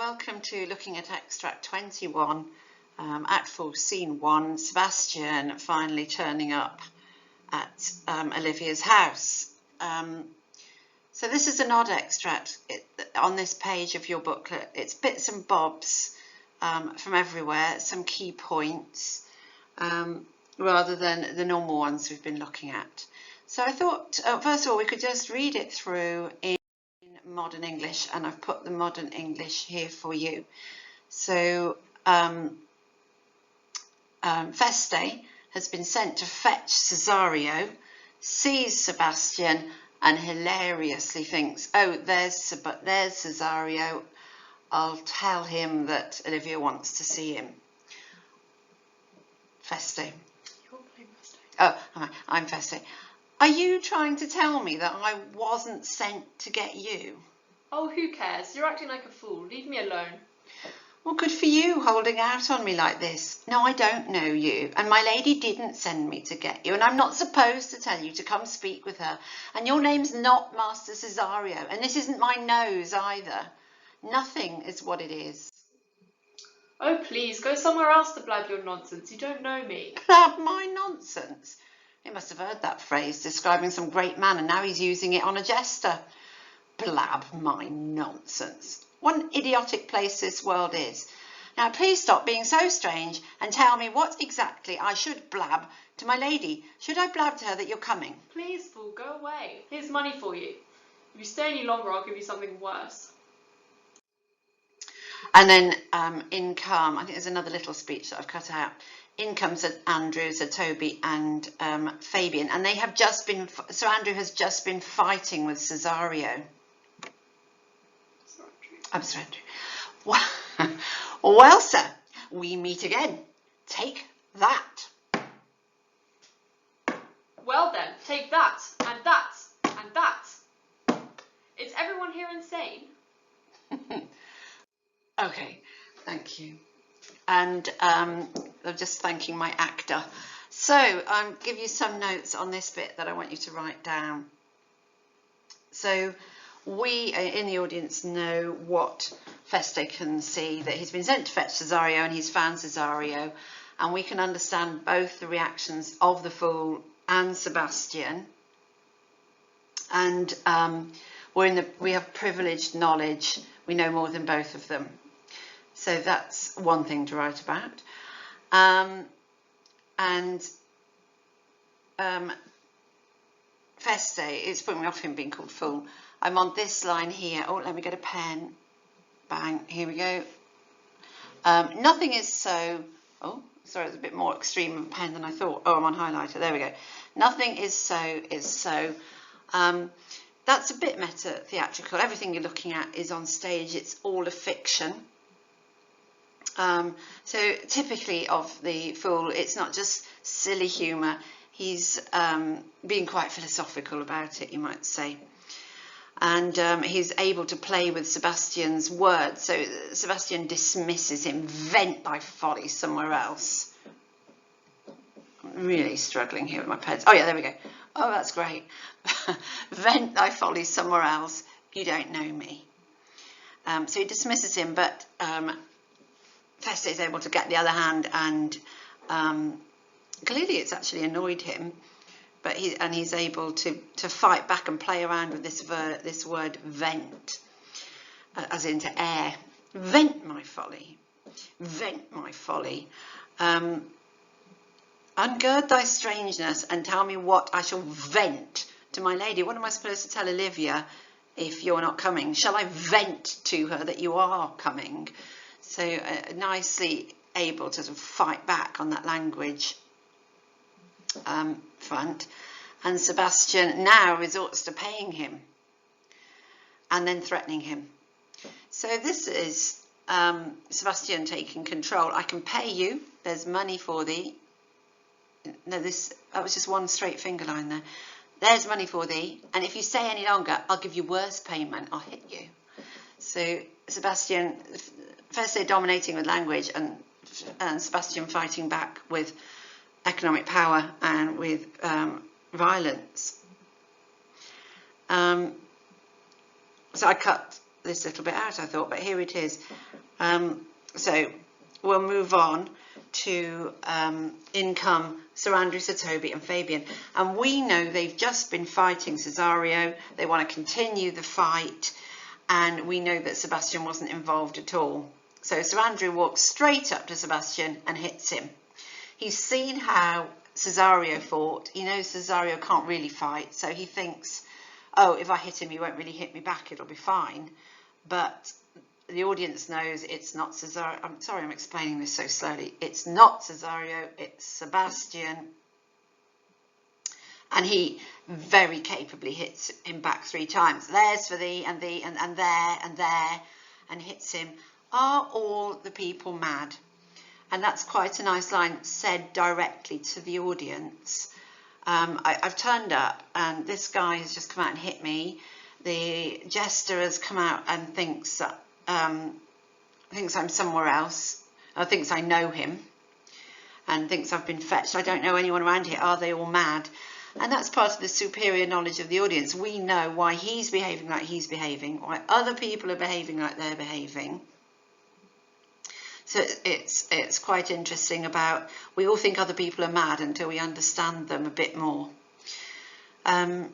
welcome to looking at extract 21, Act 4, Scene 1, Sebastian finally turning up at Olivia's house. So this is an odd extract on this page of your booklet. It's bits and bobs from everywhere, some key points, rather than the normal ones we've been looking at. So I thought, first of all, we could just read it through in modern English, and I've put the modern English here for you. So Feste has been sent to fetch Cesario, sees Sebastian and hilariously thinks, oh, there's Cesario, I'll tell him that Olivia wants to see him. Feste. You're playing Feste. Oh, I'm Feste. Are you trying to tell me that I wasn't sent to get you? Oh, who cares? You're acting like a fool. Leave me alone. Well, good for you, holding out on me like this. No, I don't know you, and my lady didn't send me to get you, and I'm not supposed to tell you to come speak with her. And your name's not Master Cesario, and this isn't my nose either. Nothing is what it is. Oh, please, go somewhere else to blab your nonsense. You don't know me. Blab my nonsense? He must have heard that phrase describing some great man, and now he's using it on a jester. Blab my nonsense. What an idiotic place this world is. Now please stop being so strange and tell me what exactly I should blab to my lady. Should I blab to her that you're coming? Please, fool, go away. Here's money for you. If you stay any longer, I'll give you something worse. And then in come, I think there's another little speech that I've cut out. In comes Sir Andrew, Sir Toby and Fabian, and they have just been, Sir Andrew has just been fighting with Cesario. I'm Sir Andrew. Well, sir, we meet again. Take that. Well then, take that, and that, and that. Is everyone here insane? Okay, thank you. And I'm just thanking my actor. So I'll give you some notes on this bit that I want you to write down. So we in the audience know what Feste can see, that he's been sent to fetch Cesario and he's found Cesario, and we can understand both the reactions of the fool and Sebastian. And we have privileged knowledge. We know more than both of them. So that's one thing to write about. Feste, it's putting me off him being called fool. I'm on this line here. Oh, let me get a pen. Bang, here we go. Nothing is so, oh, sorry, it's a bit more extreme of a pen than I thought. Oh, I'm on highlighter, there we go. Nothing is so. That's a bit meta-theatrical. Everything you're looking at is on stage. It's all a fiction. So typically of the fool, it's not just silly humour. He's being quite philosophical about it, you might say. And he's able to play with Sebastian's words. So Sebastian dismisses him. Vent thy folly somewhere else. I'm really struggling here with my pens. Oh yeah, there we go. Oh, that's great. Vent thy folly somewhere else. You don't know me. So he dismisses him, but Feste is able to get the other hand, and clearly it's actually annoyed him. But he's able to fight back and play around with this word vent, as into air. Vent my folly. Vent my folly. Ungird thy strangeness and tell me what I shall vent to my lady. What am I supposed to tell Olivia if you're not coming? Shall I vent to her that you are coming? So nicely able to sort of fight back on that language front. And Sebastian now resorts to paying him and then threatening him. So this is Sebastian taking control. I can pay you. There's money for thee. No, that was just one straight finger line there. There's money for thee, and if you stay any longer, I'll give you worse payment. I'll hit you. So Sebastian, Feste dominating with language, and Sebastian fighting back with economic power and with violence. So I cut this little bit out, I thought, but here it is. So we'll move on to in come Sir Andrew, Sir Toby and Fabian. And we know they've just been fighting Cesario. They want to continue the fight. And we know that Sebastian wasn't involved at all. So Sir Andrew walks straight up to Sebastian and hits him. He's seen how Cesario fought. He knows Cesario can't really fight. So he thinks, oh, if I hit him, he won't really hit me back. It'll be fine. But the audience knows it's not Cesario. I'm sorry, I'm explaining this so slowly. It's not Cesario, it's Sebastian. And he very capably hits him back 3 times. There's for thee, and there, and hits him. Are all the people mad? And that's quite a nice line said directly to the audience. I've turned up and this guy has just come out and hit me. The jester has come out and thinks I'm somewhere else. Thinks I know him and thinks I've been fetched. I don't know anyone around here. Are they all mad? And that's part of the superior knowledge of the audience. We know why he's behaving like he's behaving, why other people are behaving like they're behaving. So it's quite interesting about, we all think other people are mad until we understand them a bit more. And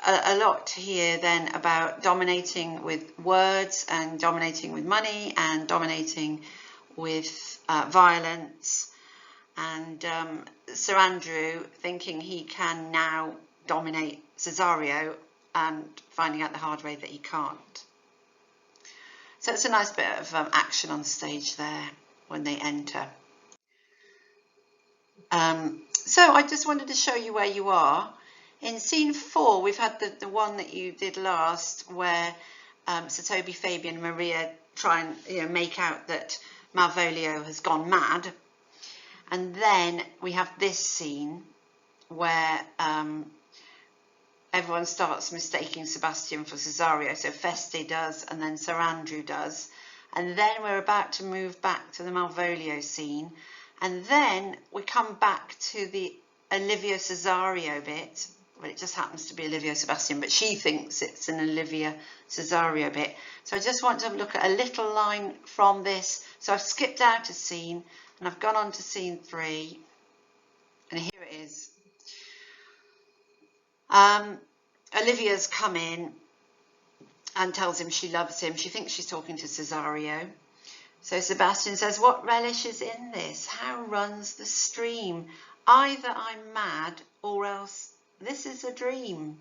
a lot here then about dominating with words and dominating with money and dominating with violence. And Sir Andrew thinking he can now dominate Cesario and finding out the hard way that he can't. So it's a nice bit of action on stage there when they enter. So I just wanted to show you where you are. In scene 4, we've had the one that you did last where Sir Toby, Fabian and Maria try and make out that Malvolio has gone mad. And then we have this scene where everyone starts mistaking Sebastian for Cesario. So Feste does, and then Sir Andrew does. And then we're about to move back to the Malvolio scene. And then we come back to the Olivia Cesario bit. Well, it just happens to be Olivia Sebastian, but she thinks it's an Olivia Cesario bit. So I just want to look at a little line from this. So I've skipped out a scene and I've gone on to scene 3. And here it is. Olivia's come in and tells him she loves him. She thinks she's talking to Cesario. So Sebastian says, what relish is in this? How runs the stream? Either I'm mad or else this is a dream.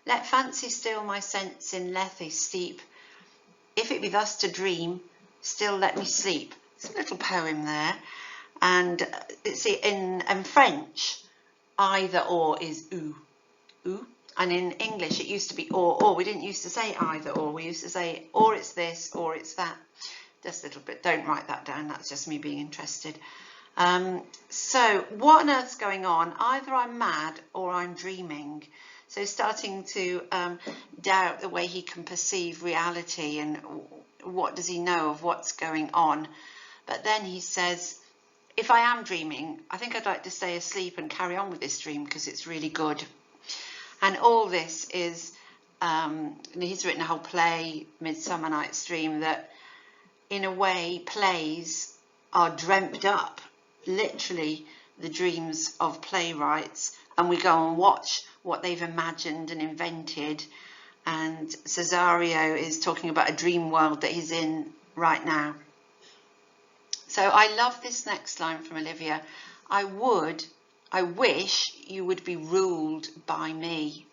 Let fancy still my sense in Lethe steep. If it be thus to dream, still let me sleep. It's a little poem there. And see, in French, either or is ou. Ou. And in English, it used to be or. We didn't used to say either or. We used to say or it's this or it's that. Just a little bit. Don't write that down. That's just me being interested. So what on earth's going on? Either I'm mad or I'm dreaming. So starting to doubt the way he can perceive reality and what does he know of what's going on. But then he says, if I am dreaming, I think I'd like to stay asleep and carry on with this dream because it's really good. And all this is, he's written a whole play, Midsummer Night's Dream, that in a way plays are dreamt up, literally the dreams of playwrights, and we go and watch what they've imagined and invented. And Cesario is talking about a dream world that he's in right now. So I love this next line from Olivia. I wish you would be ruled by me.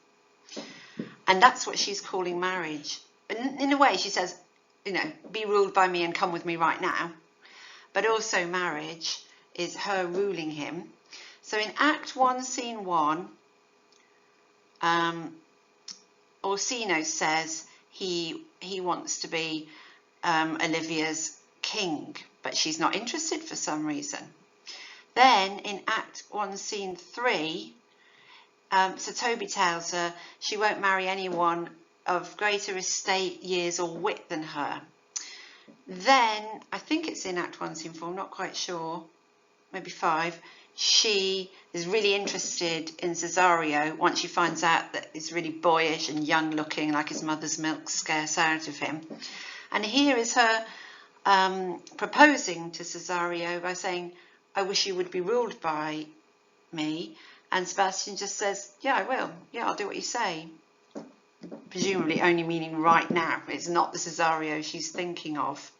And that's what she's calling marriage. In a way, she says, be ruled by me and come with me right now. But also marriage is her ruling him. So in Act 1, Scene 1, Orsino says he wants to be Olivia's king, but she's not interested for some reason. Then in Act 1, Scene 3, Sir Toby tells her she won't marry anyone of greater estate, years or wit than her. Then, I think it's in Act 1, Scene 4, I'm not quite sure, maybe 5, she is really interested in Cesario once she finds out that he's really boyish and young looking, like his mother's milk scarce out of him. And here is her proposing to Cesario by saying, I wish you would be ruled by me. And Sebastian just says, yeah, I will. Yeah, I'll do what you say. Presumably only meaning right now. It's not the Cesario she's thinking of.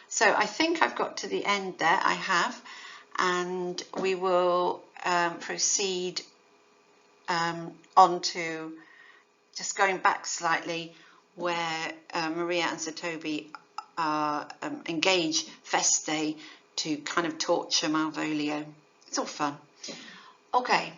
So I think I've got to the end there. I have. And we will proceed on to just going back slightly, where Maria and Sir Toby engage Feste to kind of torture Malvolio. It's all fun. Okay,